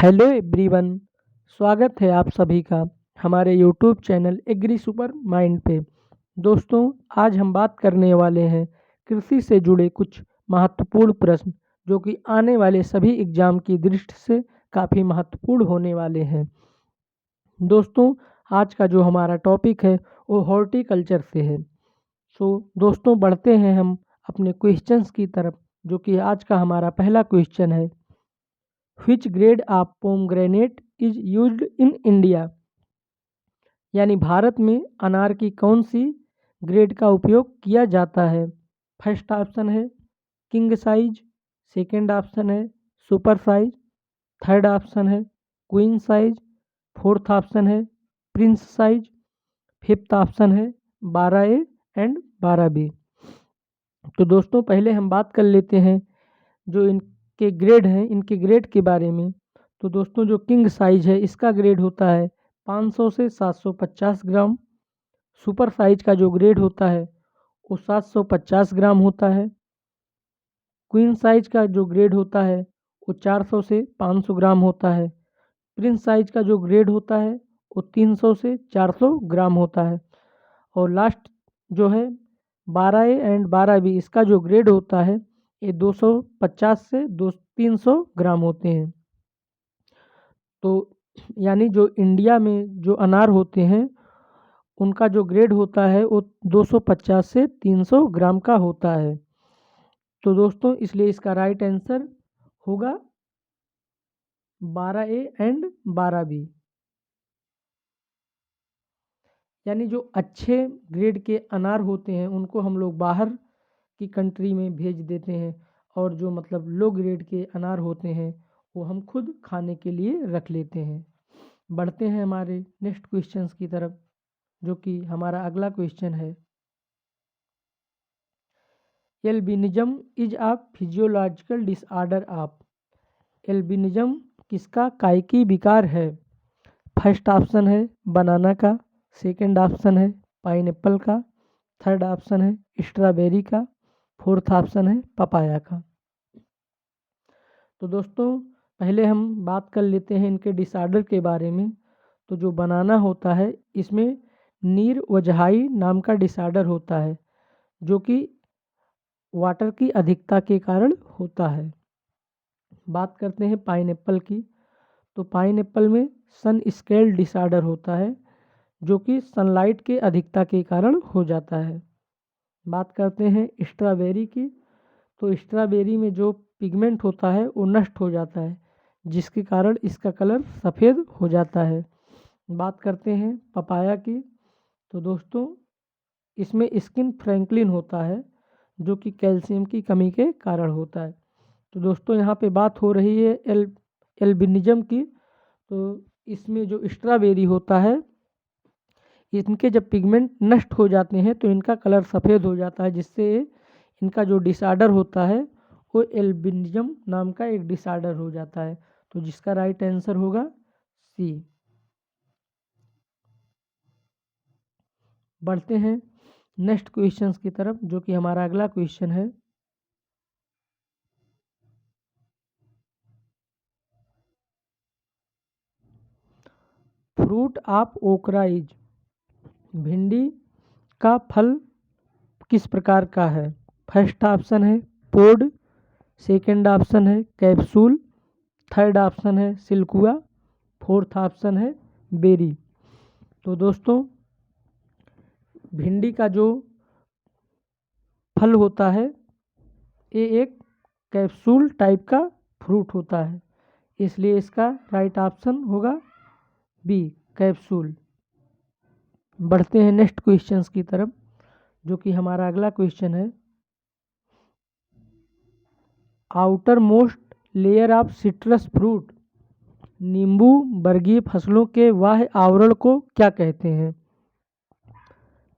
Hello everyone, स्वागत है आप सभी का हमारे YouTube channel Agri Super Mind पे। दोस्तों, आज हम बात करने वाले हैं कृषि से जुड़े कुछ महत्वपूर्ण प्रश्न जो कि आने वाले सभी एग्जाम की दृष्टि से काफ़ी महत्वपूर्ण होने वाले हैं। दोस्तों, आज का जो हमारा टॉपिक है वो हॉर्टिकल्चर से है। दोस्तों, बढ़ते हैं हम अपने क्वेश्चंस की तरफ, जो कि आज का हमारा पहला क्वेश्चन है। Which grade of pomegranate is used in India? यानी भारत में अनार की कौन सी ग्रेड का उपयोग किया जाता है। फर्स्ट ऑप्शन है किंग साइज, सेकंड ऑप्शन है सुपर साइज, थर्ड ऑप्शन है क्वीन साइज, फोर्थ ऑप्शन है प्रिंस साइज, फिफ्थ ऑप्शन है 12A एंड 12B। तो दोस्तों, पहले हम बात कर लेते हैं जो इनके ग्रेड हैं, इनके ग्रेड के बारे में। तो दोस्तों, जो किंग साइज है इसका ग्रेड होता है 500 से 750 ग्राम। सुपर साइज का जो ग्रेड होता है वो 750 ग्राम होता है। क्वीन साइज का जो ग्रेड होता है वो 400 से 500 ग्राम होता है। प्रिंस साइज का जो ग्रेड होता है वो 300 से 400 ग्राम होता है। और लास्ट जो है 12A एंड 12B, इसका जो ग्रेड होता है ये 250 से 300 ग्राम होते हैं। तो यानी जो इंडिया में जो अनार होते हैं उनका जो ग्रेड होता है वो 250 से 300 ग्राम का होता है। तो दोस्तों, इसलिए इसका राइट आंसर होगा 12A एंड 12B। यानी जो अच्छे ग्रेड के अनार होते हैं उनको हम लोग बाहर की कंट्री में भेज देते हैं, और जो मतलब लो ग्रेड के अनार होते हैं वो हम खुद खाने के लिए रख लेते हैं। बढ़ते हैं हमारे नेक्स्ट क्वेश्चंस की तरफ, जो कि हमारा अगला क्वेश्चन है। Albinism is a physiological disorder of. Albinism किसका कायिकी विकार है। फर्स्ट ऑप्शन है बनाना का, सेकंड ऑप्शन है पाइनएप्पल का, थर्ड ऑप्शन है स्ट्रॉबेरी का, फोर्थ ऑप्शन है पपाया का। तो दोस्तों, पहले हम बात कर लेते हैं इनके डिसऑर्डर के बारे में। तो जो बनाना होता है इसमें नीर वजहाई नाम का डिसऑर्डर होता है, जो कि वाटर की अधिकता के कारण होता है। बात करते हैं पाइनएप्पल की। तो पाइनएप्पल में सन स्केल डिसऑर्डर होता है, जो कि सनलाइट के अधिकता के कारण हो जाता है। बात करते हैं स्ट्रॉबेरी की। तो स्ट्रॉबेरी में जो पिगमेंट होता है वो नष्ट हो जाता है, जिसके कारण इसका कलर सफ़ेद हो जाता है। बात करते हैं पपाया की। तो दोस्तों, इसमें स्किन फ्रैंकलिन होता है, जो कि कैल्शियम की कमी के कारण होता है। तो दोस्तों, यहाँ पे बात हो रही है एल्बिनिज्म की। तो इसमें जो स्ट्रॉबेरी होता है इनके जब पिगमेंट नष्ट हो जाते हैं तो इनका कलर सफ़ेद हो जाता है, जिससे इनका जो डिसऑर्डर होता है वो एल्बिनिज्म नाम का एक डिसऑर्डर हो जाता है। तो जिसका राइट आंसर होगा सी। बढ़ते हैं नेक्स्ट क्वेश्चंस की तरफ, जो कि हमारा अगला क्वेश्चन है। फ्रूट ऑफ ओकरा इज। भिंडी का फल किस प्रकार का है। फर्स्ट ऑप्शन है पोड, सेकंड ऑप्शन है कैप्सूल, थर्ड ऑप्शन है सिल्कुआ, फोर्थ ऑप्शन है बेरी। तो दोस्तों, भिंडी का जो फल होता है ये एक कैप्सूल टाइप का फ्रूट होता है, इसलिए इसका राइट ऑप्शन होगा बी, कैप्सूल। बढ़ते हैं नेक्स्ट क्वेश्चंस की तरफ, जो कि हमारा अगला क्वेश्चन है। Outer most layer of citrus fruit. नींबू वर्गीय फसलों के बाह्य आवरण को क्या कहते हैं।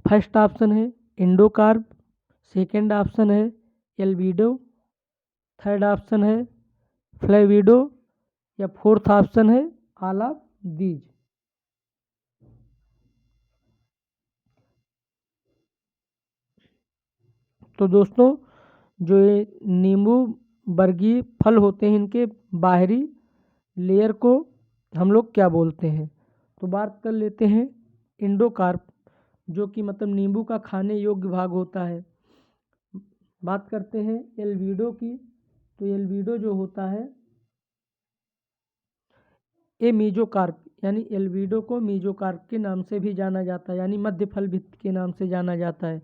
फर्स्ट ऑप्शन है एंडोकार्प, सेकंड ऑप्शन है एल्बिडो, थर्ड ऑप्शन है फ्लेविडो, या फोर्थ ऑप्शन है ऑल ऑफ दीज। तो दोस्तों, जो ये नींबू वर्गीय फल होते हैं इनके बाहरी लेयर को हम लोग क्या बोलते हैं? तो बात कर लेते हैं इंडोकार्प, जो कि मतलब नींबू का खाने योग्य भाग होता है। बात करते हैं एल्विडो की, तो एल्विडो जो होता है ये मीजोकार्प, यानी एल्विडो को मीजोकार्प के नाम से भी जाना जाता है, यानी मध्य फल भित्ति के नाम से जाना जाता है।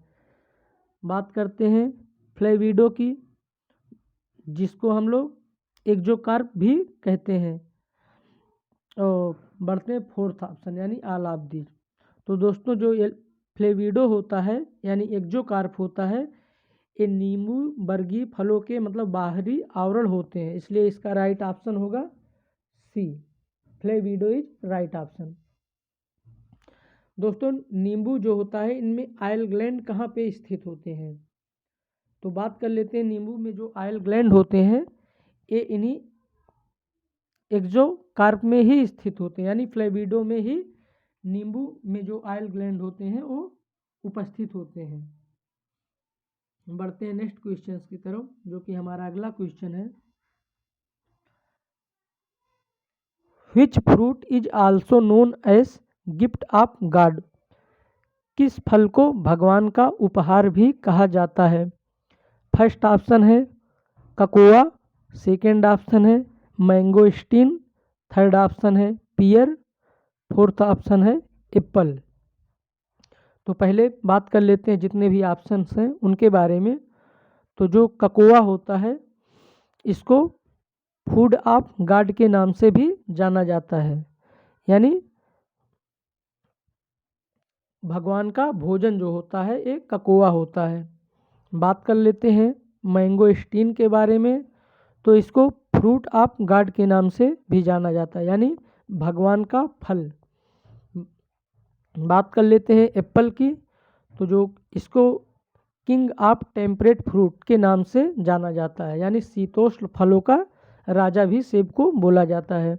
बात करते हैं फ्लेविडो की, जिसको हम लोग एक्जोकार्प भी कहते हैं। और बढ़ते हैं फोर्थ ऑप्शन यानी आलाब्दी। तो दोस्तों जो फ्लेविडो होता है यानी एक्जोकार्प होता है, ये नींबू वर्गीय फलों के मतलब बाहरी आवरण होते हैं, इसलिए इसका राइट ऑप्शन होगा सी, फ्लेविडो इज राइट ऑप्शन। दोस्तों नींबू जो होता है इनमें आयल ग्लैंड कहाँ पे स्थित होते हैं? तो बात कर लेते हैं नींबू में जो आयल ग्लैंड होते हैं ये इन्हीं एक्जोकार्प में ही स्थित होते हैं, यानी फ्लेविडो में ही नींबू में जो आयल ग्लैंड होते हैं वो उपस्थित होते हैं। बढ़ते हैं नेक्स्ट क्वेश्चन की तरफ, जो कि हमारा अगला क्वेश्चन है। Which fruit is also known as gift of god? किस फल को भगवान का उपहार भी कहा जाता है? फर्स्ट ऑप्शन है ककोआ, सेकेंड ऑप्शन है मैंगोस्टीन, थर्ड ऑप्शन है पियर, फोर्थ ऑप्शन है एप्पल। तो पहले बात कर लेते हैं जितने भी ऑप्शंस हैं उनके बारे में। तो जो ककोआ होता है इसको फूड ऑफ गॉड के नाम से भी जाना जाता है, यानी भगवान का भोजन जो होता है एक ककोआ होता है। बात कर लेते हैं मैंगोस्टीन के बारे में, तो इसको फ्रूट ऑफ गॉड के नाम से भी जाना जाता है, यानी भगवान का फल। बात कर लेते हैं एप्पल की, तो जो इसको किंग ऑफ टेम्परेट फ्रूट के नाम से जाना जाता है, यानी शीतोष्ण फलों का राजा भी सेब को बोला जाता है।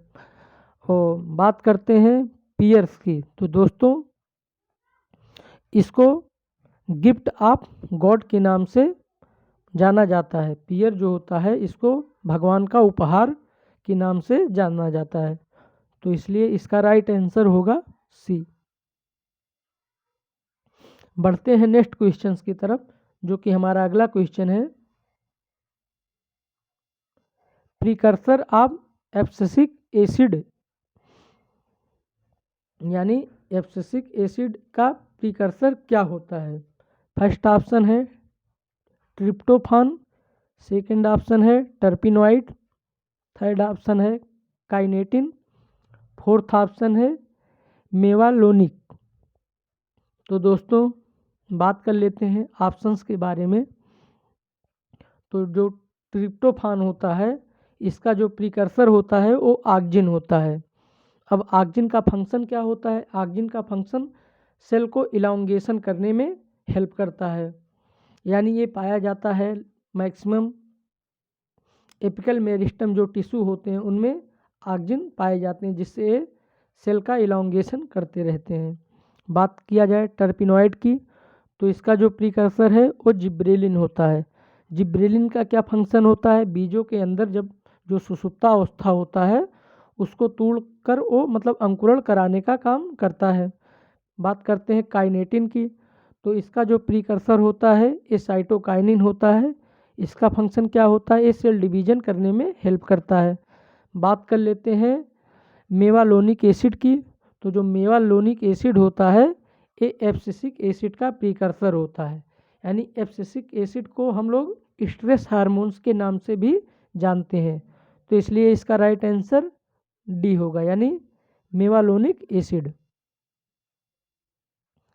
और बात करते हैं पियर्स की, तो दोस्तों इसको गिफ्ट ऑफ गॉड के नाम से जाना जाता है। पियर जो होता है इसको भगवान का उपहार के नाम से जाना जाता है, तो इसलिए इसका राइट आंसर होगा सी। बढ़ते हैं नेक्स्ट क्वेश्चंस की तरफ, जो कि हमारा अगला क्वेश्चन है। प्रिकर्सर ऑफ एब्सिसिक एसिड, यानी एब्सिसिक एसिड का प्रिकर्सर क्या होता है? फर्स्ट ऑप्शन है ट्रिप्टोफान, सेकंड ऑप्शन है टर्पिनोइड, थर्ड ऑप्शन है काइनेटिन, फोर्थ ऑप्शन है मेवालोनिक। तो दोस्तों बात कर लेते हैं ऑप्शंस के बारे में। तो जो ट्रिप्टोफान होता है इसका जो प्रिकर्सर होता है वो ऑक्जिन होता है। अब ऑक्जिन का फंक्शन क्या होता है? ऑक्जिन का फंक्शन सेल को इलांगेशन करने में हेल्प करता है, यानी ये पाया जाता है मैक्सिमम एपिकल मेरिस्टम जो टिश्यू होते हैं उनमें ऑक्जिन पाए जाते हैं, जिससे ये सेल का इलांगेशन करते रहते हैं। बात किया जाए टर्पिनॉइड की, तो इसका जो प्रिकर्सर है वो जिब्रेलिन होता है। जिब्रेलिन का क्या फंक्शन होता है? बीजों के अंदर जब जो सुषुप्ता अवस्था होता है उसको तोड़ कर वो मतलब अंकुरण कराने का काम करता है। बात करते हैं काइनेटिन की, तो इसका जो प्रीकर्सर होता है ये साइटोकाइनिन होता है। इसका फंक्शन क्या होता है? ये सेल डिवीजन करने में हेल्प करता है। बात कर लेते हैं मेवालोनिक एसिड की, तो जो मेवालोनिक एसिड होता है ये एब्सिसिक एसिड का प्रीकर्सर होता है, यानी एब्सिसिक एसिड को हम लोग स्ट्रेस हार्मोन्स के नाम से भी जानते हैं, तो इसलिए इसका राइट आंसर डी होगा, यानी मेवालोनिक एसिड।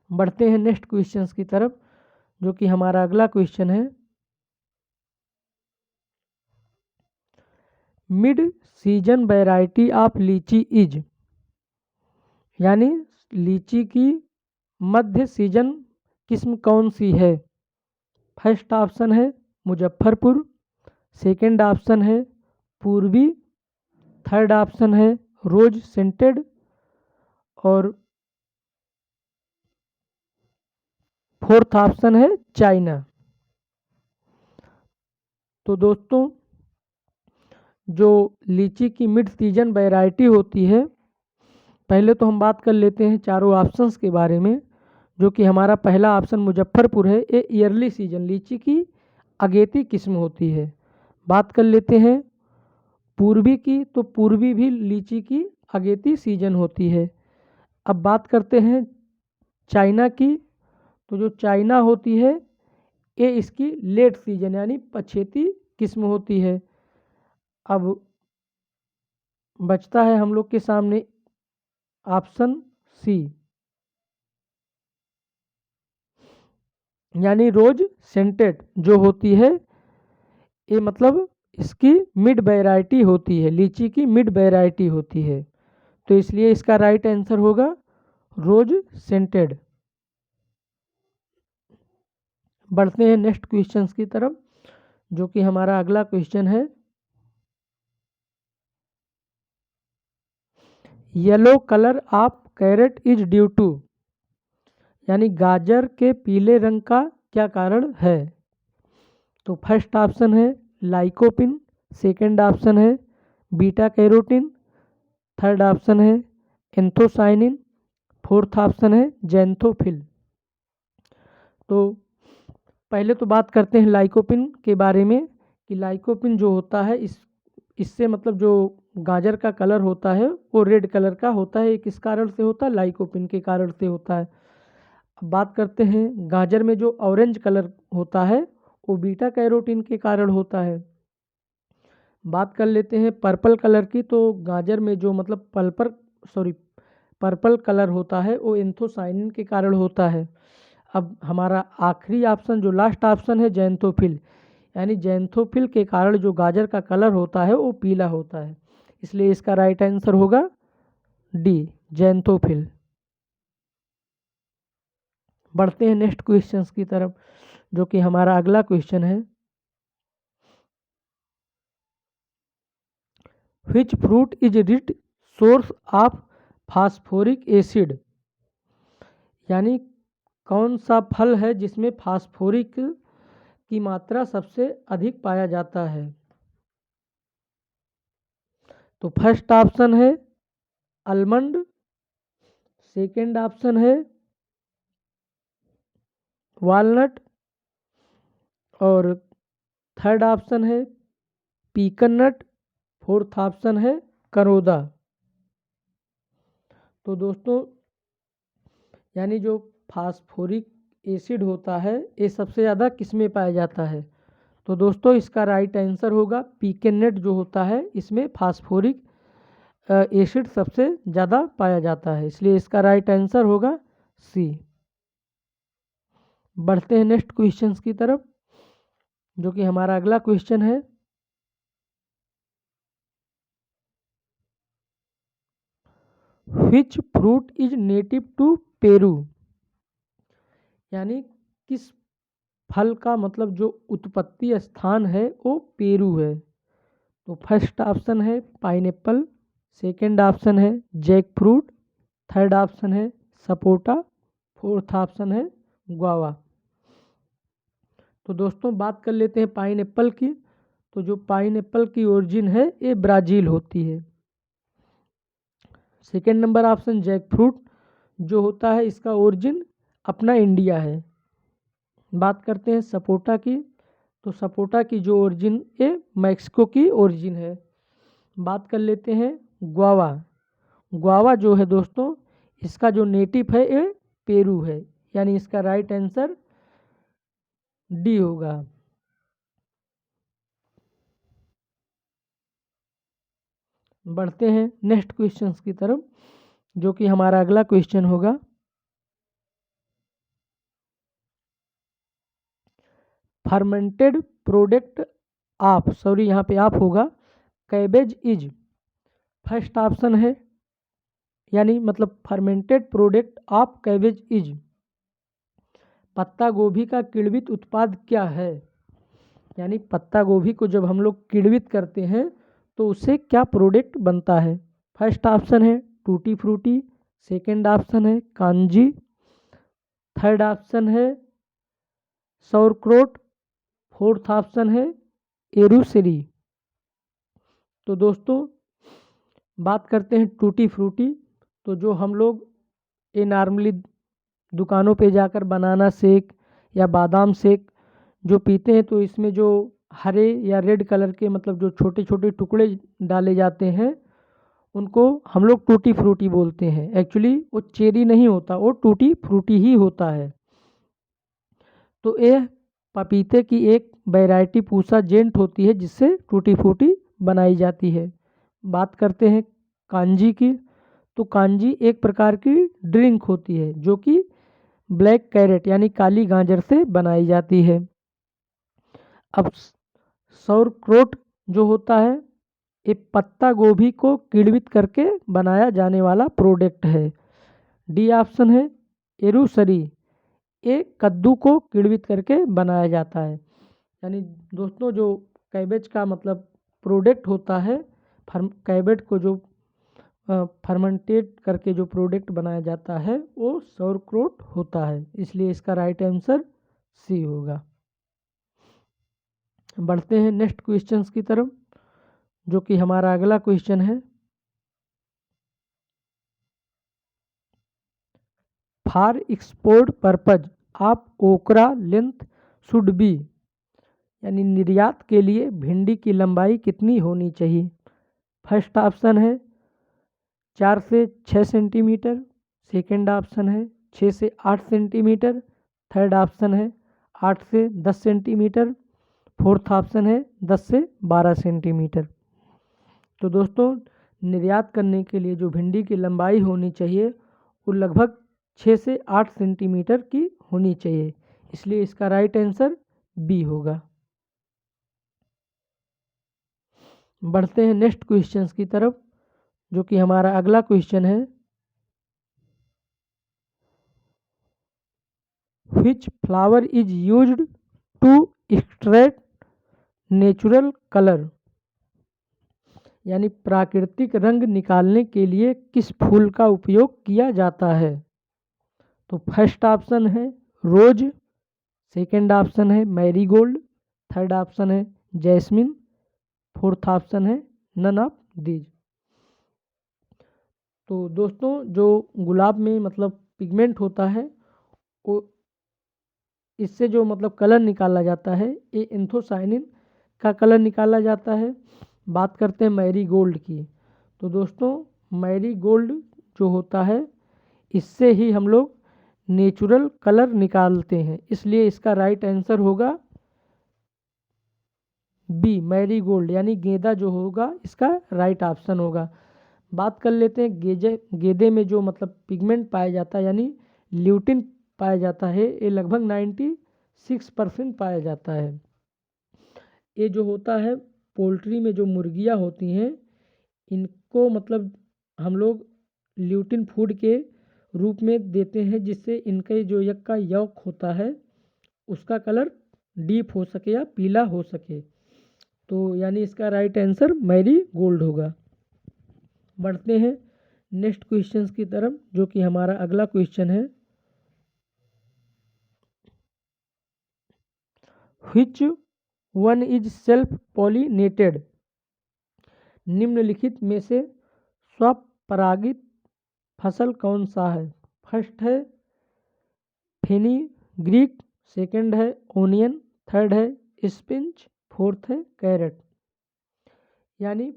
बढ़ते हैं नेक्स्ट क्वेश्चंस की तरफ, जो कि हमारा अगला क्वेश्चन है। मिड सीजन वैरायटी ऑफ लीची इज, यानी लीची की मध्य सीजन किस्म कौन सी है? फर्स्ट ऑप्शन है मुजफ्फरपुर, सेकंड ऑप्शन है पूर्वी, थर्ड ऑप्शन है रोज सेंटेड, और फोर्थ ऑप्शन है चाइना। तो दोस्तों जो लीची की मिड सीजन वैरायटी होती है, पहले तो हम बात कर लेते हैं चारों ऑप्शंस के बारे में। जो कि हमारा पहला ऑप्शन मुजफ्फरपुर है, ये ईयरली सीजन लीची की अगेती किस्म होती है। बात कर लेते हैं पूर्वी की, तो पूर्वी भी लीची की अगेती सीजन होती है। अब बात करते हैं चाइना की, तो जो चाइना होती है ये इसकी लेट सीजन यानी पछेती किस्म होती है। अब बचता है हम लोग के सामने ऑप्शन सी, यानी रोज सेंटेड जो होती है, ये मतलब इसकी मिड वैरायटी होती है, लीची की मिड वैरायटी होती है। तो इसलिए इसका राइट आंसर होगा रोज सेंटेड। बढ़ते हैं नेक्स्ट क्वेश्चंस की तरफ, जो कि हमारा अगला क्वेश्चन है, yellow colour of carrot is due to, यानी गाजर के पीले रंग का क्या कारण है। तो फर्स्ट ऑप्शन है लाइकोपिन, सेकंड ऑप्शन है बीटा कैरोटीन, थर्ड ऑप्शन है एंथोसाइनिन, फोर्थ ऑप्शन है जेंथोफिल। तो पहले तो बात करते हैं लाइकोपिन के बारे में कि लाइकोपिन जो होता है इससे मतलब जो गाजर का कलर होता है वो रेड कलर का होता है। ये किस कारण से होता है, लाइकोपिन के कारण से होता है। अब बात करते हैं गाजर में जो ऑरेंज कलर होता है वो बीटा कैरोटीन के कारण होता है। बात कर लेते हैं पर्पल कलर की, तो गाजर में जो मतलब पर्पल कलर होता है वो एंथोसाइनिन के कारण होता है। अब हमारा आखिरी ऑप्शन जो लास्ट ऑप्शन है जेंथोफिल, यानी जेंथोफिल के कारण जो गाजर का कलर होता है वो पीला होता है। इसलिए इसका राइट आंसर होगा डी, जेंथोफिल। बढ़ते हैं नेक्स्ट क्वेश्चंस की तरफ, जो कि हमारा अगला क्वेश्चन है, which fruit is rich source of phosphoric acid, यानी कौन सा फल है जिसमें फास्फोरिक की मात्रा सबसे अधिक पाया जाता है। तो फर्स्ट ऑप्शन है आलमंड, सेकंड ऑप्शन है वालनट, और थर्ड ऑप्शन है पीकन नट, फोर्थ ऑप्शन है करोदा। तो दोस्तों यानी जो फास्फोरिक एसिड होता है ये सबसे ज़्यादा किस में पाया जाता है। तो दोस्तों इसका राइट आंसर होगा पीकेनेट जो होता है, इसमें फास्फोरिक एसिड सबसे ज़्यादा पाया जाता है। इसलिए इसका राइट आंसर होगा सी। बढ़ते हैं नेक्स्ट क्वेश्चंस की तरफ, जो कि हमारा अगला क्वेश्चन है, which fruit is native to Peru, यानी किस फल का मतलब जो उत्पत्ति स्थान है वो पेरू है। तो फर्स्ट ऑप्शन है पाइनएप्पल, सेकंड ऑप्शन है जैक फ्रूट, थर्ड ऑप्शन है सपोटा, फोर्थ ऑप्शन है गुआवा। तो दोस्तों बात कर लेते हैं पाइनएप्पल की, तो जो पाइनएप्पल की ओरिजिन है ये ब्राज़ील होती है। Second number option jackfruit जो होता है इसका ओरिजिन अपना इंडिया है। बात करते हैं सपोटा की, तो सपोटा की जो ओरिजिन ये मैक्सिको की ओरिजिन है। बात कर लेते हैं गुआवा, गुआवा जो है दोस्तों इसका जो नेटिव है ये पेरू है, यानी इसका राइट आंसर डी होगा। बढ़ते हैं नेक्स्ट क्वेश्चंस की तरफ, जो कि हमारा अगला क्वेश्चन होगा, फर्मेंटेड प्रोडक्ट ऑफ, सॉरी यहाँ पे आप होगा, कैबेज इज, फर्स्ट ऑप्शन है यानी मतलब fermented product of cabbage is, पत्ता गोभी का किण्वित उत्पाद क्या है, यानी पत्ता गोभी को जब हम लोग किण्वित करते हैं तो उससे क्या प्रोडक्ट बनता है। फर्स्ट ऑप्शन है टूटी फ्रूटी, सेकंड ऑप्शन है कांजी, थर्ड ऑप्शन है सौरक्रोट, फोर्थ ऑप्शन है एरूसरी। तो दोस्तों बात करते हैं टूटी फ्रूटी। तो जो हम लोग ये नॉर्मली दुकानों पे जाकर बनाना शेक या बादाम शेक जो पीते हैं, तो इसमें जो हरे या रेड कलर के मतलब जो छोटे छोटे टुकड़े डाले जाते हैं उनको हम लोग टूटी फ्रूटी बोलते हैं। एक्चुअली वो चेरी नहीं होता, वो टूटी फ्रूटी ही होता है। तो यह पपीते की एक वैरायटी पूसा जेंट होती है जिससे टूटी फ्रूटी बनाई जाती है। बात करते हैं कांजी की। तो कांजी एक प्रकार की ड्रिंक होती है जो कि ब्लैक कैरेट यानी काली गाजर से बनाई जाती है। अब सौरक्रोट जो होता है ये पत्ता गोभी को किण्वित करके बनाया जाने वाला प्रोडक्ट है। डी ऑप्शन है एरुसरी, ये कद्दू को किण्वित करके बनाया जाता है। यानी दोस्तों जो कैबेज का मतलब प्रोडक्ट होता है, कैबेज को जो फर्मेंटेट करके जो प्रोडक्ट बनाया जाता है वो सौरक्रोट होता है, इसलिए इसका राइट आंसर सी होगा। बढ़ते हैं नेक्स्ट क्वेश्चंस की तरफ, जो कि हमारा अगला क्वेश्चन है। फॉर एक्सपोर्ट पर्पज ऑफ ओकरा लेंथ शुड बी, यानी निर्यात के लिए भिंडी की लंबाई कितनी होनी चाहिए। फर्स्ट ऑप्शन है 4 से 6 सेंटीमीटर, सेकेंड ऑप्शन है 6 से 8 सेंटीमीटर, थर्ड ऑप्शन है 8 से 10 सेंटीमीटर, फोर्थ ऑप्शन है 10 से 12 सेंटीमीटर। तो दोस्तों निर्यात करने के लिए जो भिंडी की लंबाई होनी चाहिए वो लगभग 6 से 8 सेंटीमीटर की होनी चाहिए, इसलिए इसका राइट आंसर बी होगा। बढ़ते हैं नेक्स्ट क्वेश्चंस की तरफ, जो कि हमारा अगला क्वेश्चन है। Which flower is used to extract natural colour, यानी प्राकृतिक रंग निकालने के लिए किस फूल का उपयोग किया जाता है। तो फर्स्ट ऑप्शन है रोज, सेकंड ऑप्शन है मैरीगोल्ड, थर्ड ऑप्शन है जैस्मिन, फोर्थ ऑप्शन है नन ऑफ दीज। तो दोस्तों जो गुलाब में मतलब पिगमेंट होता है वो इससे जो मतलब कलर निकाला जाता है ये एंथोसाइनिन का कलर निकाला जाता है। बात करते हैं मैरीगोल्ड की। तो दोस्तों मैरीगोल्ड जो होता है इससे ही हम लोग नेचुरल कलर निकालते हैं, इसलिए इसका राइट आंसर होगा बी मैरीगोल्ड, यानी गेंदा जो होगा इसका राइट ऑप्शन होगा। बात कर लेते हैं गेंदे में जो मतलब पिगमेंट पाया जाता है यानी ल्यूटिन पाया जाता है, ये लगभग 96% पाया जाता है। ये जो होता है पोल्ट्री में जो मुर्गियाँ होती हैं इनको मतलब हम लोग ल्यूटिन फूड के रूप में देते हैं जिससे इनके जो यक का यौक होता है उसका कलर डीप हो सके या पीला हो सके। तो यानी इसका राइट आंसर मैरी गोल्ड होगा। बढ़ते हैं नेक्स्ट क्वेश्चंस की तरफ, जो कि हमारा अगला क्वेश्चन है। Which one is self pollinated, निम्नलिखित में से स्वपरागित फसल कौन सा है। फर्स्ट है फेनीग्रीक, सेकंड है ओनियन, थर्ड है स्पिंच, फोर्थ है कैरेट। यानी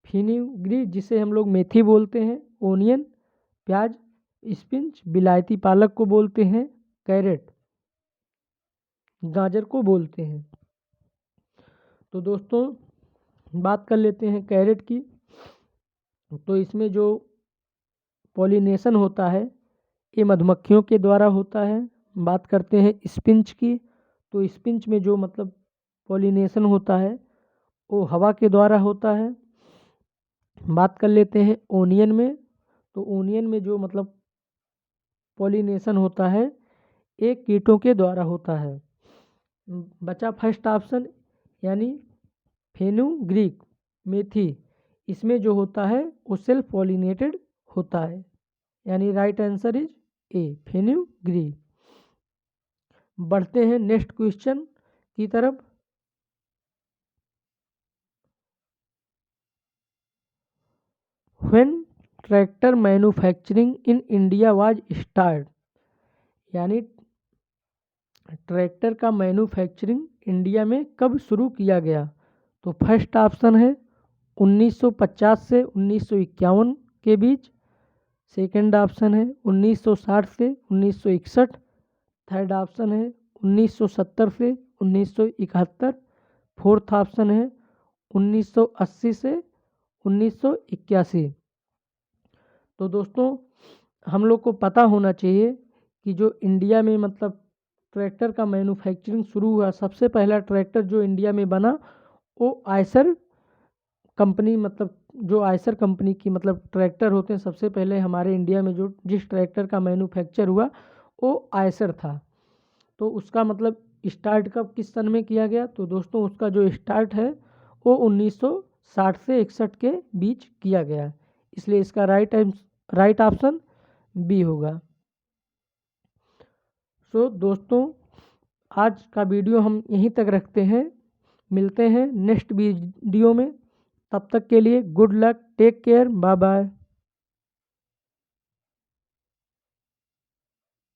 फेनीग्रीक जिसे हम लोग मेथी बोलते हैं, ओनियन प्याज, स्पिंच बिलायती पालक को बोलते हैं, कैरेट गाजर को बोलते हैं। तो दोस्तों बात कर लेते हैं कैरेट की। तो इसमें जो पॉलिनेशन होता है ये मधुमक्खियों के द्वारा होता है। बात करते हैं स्पिंच की। तो स्पिंच में जो मतलब पॉलिनेशन होता है वो हवा के द्वारा होता है। बात कर लेते हैं ओनियन में। तो ओनियन में जो मतलब पॉलिनेशन होता है एक कीटों के द्वारा होता है। बचा फर्स्ट ऑप्शन यानी फेनुग्रीक मेथी, इसमें जो होता है वो सेल्फ पॉलिनेटेड होता है, यानी right answer is a fenugreek. बढ़ते हैं नेक्स्ट क्वेश्चन की तरफ। When tractor manufacturing in India was start, यानी ट्रैक्टर का मैन्युफैक्चरिंग इंडिया में कब शुरू किया गया। तो फर्स्ट ऑप्शन है 1950 से 1951 के बीच, सेकंड ऑप्शन है 1960 से 1961, थर्ड ऑप्शन है 1970 से 1971, फोर्थ ऑप्शन है 1980 से 1981। तो दोस्तों हम लोग को पता होना चाहिए कि जो इंडिया में मतलब ट्रैक्टर का मैन्युफैक्चरिंग शुरू हुआ, सबसे पहला ट्रैक्टर जो इंडिया में बना वो आयसर कंपनी, मतलब जो आयसर कंपनी की मतलब ट्रैक्टर होते हैं, सबसे पहले हमारे इंडिया में जो जिस ट्रैक्टर का मैन्युफैक्चर हुआ वो आयसर था। तो उसका मतलब स्टार्ट कब किस सन में किया गया, तो दोस्तों उसका जो स्टार्ट है वो 1960 से 61 के बीच किया गया, इसलिए इसका राइट ऑप्शन बी होगा। सो दोस्तों आज का वीडियो हम यहीं तक रखते हैं, मिलते हैं नेक्स्ट वीडियो में, तब तक के लिए good luck, take care, bye bye.